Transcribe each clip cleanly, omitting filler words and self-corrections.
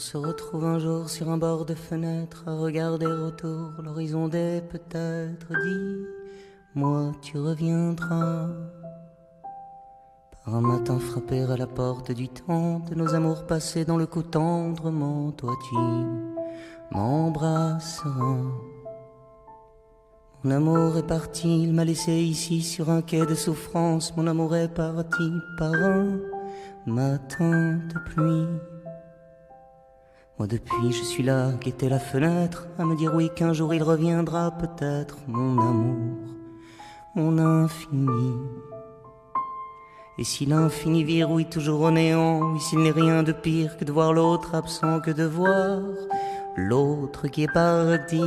se retrouve un jour sur un bord de fenêtre à regarder autour l'horizon des peut-être. Dis-moi, tu reviendras par un matin frapper à la porte du temps de nos amours passés dans le cou tendrement. Toi tu m'embrasseras. Mon amour est parti, il m'a laissé ici sur un quai de souffrance. Mon amour est parti par un matin de pluie. Moi depuis je suis là, guetter la fenêtre, à me dire oui qu'un jour il reviendra peut-être. Mon amour, mon infini. Et si l'infini verrouille toujours au néant, oui s'il n'est rien de pire que de voir l'autre absent, que de voir l'autre qui est parti.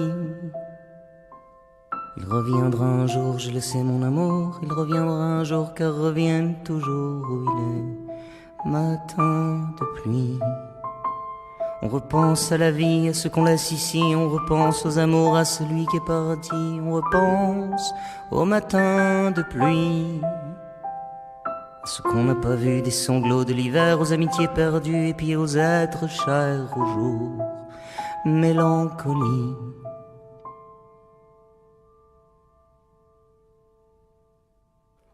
Il reviendra un jour, je le sais mon amour, il reviendra un jour car revienne toujours où il est. Matin de pluie. On repense à la vie, à ce qu'on laisse ici, on repense aux amours, à celui qui est parti, on repense au matin de pluie, à ce qu'on n'a pas vu, des sanglots de l'hiver, aux amitiés perdues et puis aux êtres chers au jour. Mélancolie.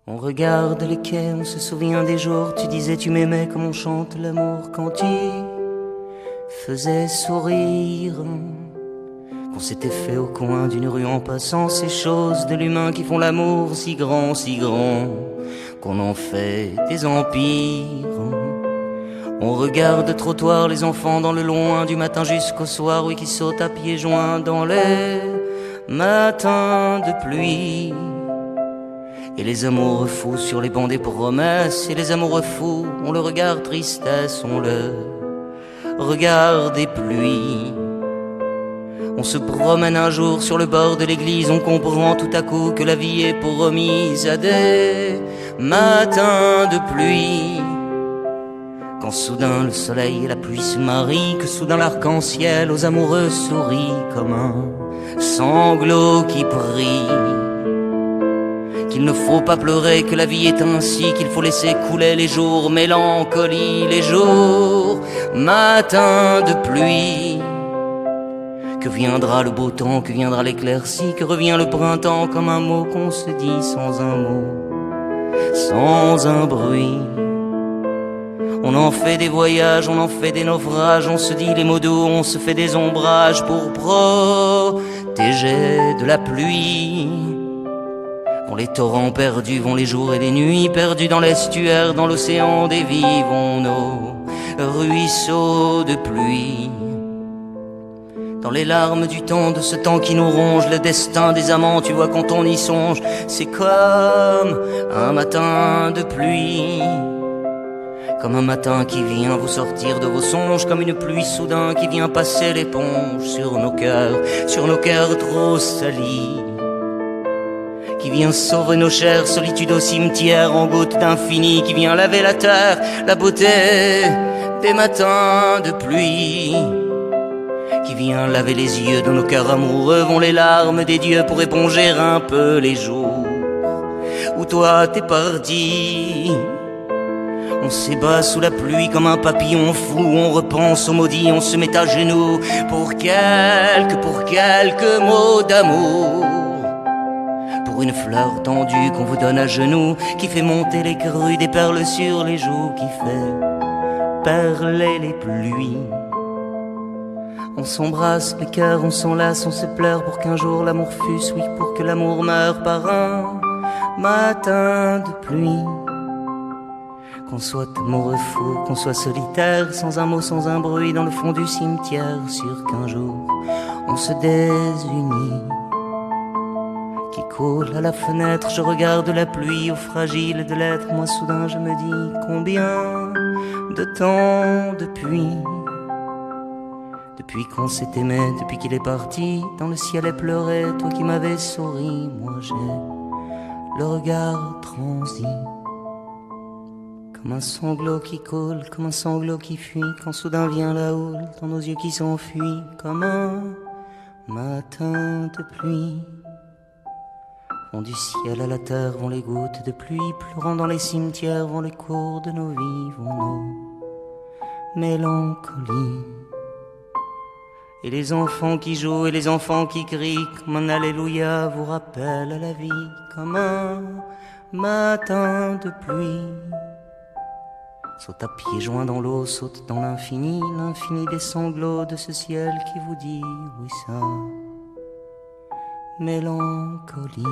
On regarde les quais, on se souvient des jours, tu disais tu m'aimais comme on chante l'amour quand tu faisais sourire, qu'on s'était fait au coin d'une rue en passant, ces choses de l'humain qui font l'amour si grand, qu'on en fait des empires. On regarde le trottoir, les enfants dans le loin, du matin jusqu'au soir, oui qui sautent à pieds joints dans les matins de pluie. Et les amoureux fous sur les bancs des promesses, et les amoureux fous ont le regard tristesse, ont le regard des pluies. On se promène un jour sur le bord de l'église, on comprend tout à coup que la vie est pour remise à des matins de pluie. Quand soudain le soleil et la pluie se marient, que soudain l'arc-en-ciel aux amoureux sourit comme un sanglot qui prie. Qu'il ne faut pas pleurer, que la vie est ainsi, qu'il faut laisser couler les jours, mélancolie, les jours, matin de pluie. Que viendra le beau temps, que viendra l'éclaircie, que revient le printemps comme un mot qu'on se dit sans un mot, sans un bruit. On en fait des voyages, on en fait des naufrages, on se dit les mots doux, on se fait des ombrages pour protéger de la pluie. Vont les torrents perdus, vont les jours et les nuits perdus dans l'estuaire, dans l'océan des vies, vont nos ruisseaux de pluie. Dans les larmes du temps, de ce temps qui nous ronge, le destin des amants, tu vois quand on y songe, c'est comme un matin de pluie. Comme un matin qui vient vous sortir de vos songes, comme une pluie soudain qui vient passer l'éponge sur nos cœurs trop salis, qui vient sauver nos chères solitudes au cimetière en gouttes d'infini, qui vient laver la terre, la beauté des matins de pluie, qui vient laver les yeux de nos cœurs amoureux, vont les larmes des dieux pour éponger un peu les jours où toi t'es parti. On s'ébat sous la pluie comme un papillon fou, on repense aux maudits, on se met à genoux pour quelques mots d'amour. Pour une fleur tendue qu'on vous donne à genoux, qui fait monter les crues des perles sur les joues, qui fait perler les pluies. On s'embrasse les cœurs, on s'enlace, on se pleure pour qu'un jour l'amour fût, oui pour que l'amour meure par un matin de pluie. Qu'on soit amoureux fou, qu'on soit solitaire, sans un mot, sans un bruit, dans le fond du cimetière, sûr qu'un jour on se désunit. Qui coule à la fenêtre, je regarde la pluie, au fragile de l'être, moi soudain je me dis combien de temps depuis qu'on s'est aimé, depuis qu'il est parti, dans le ciel est pleuré, toi qui m'avais souri, moi j'ai le regard transi. Comme un sanglot qui coule, comme un sanglot qui fuit, quand soudain vient la houle dans nos yeux qui s'enfuient, comme un matin de pluie. Vont du ciel à la terre, vont les gouttes de pluie, pleurant dans les cimetières, vont les cours de nos vies, vont nos mélancolies. Et les enfants qui jouent et les enfants qui crient comme un alléluia vous rappellent à la vie comme un matin de pluie. Saute à pieds joints dans l'eau, saute dans l'infini, l'infini des sanglots de ce ciel qui vous dit oui ça, mélancolie.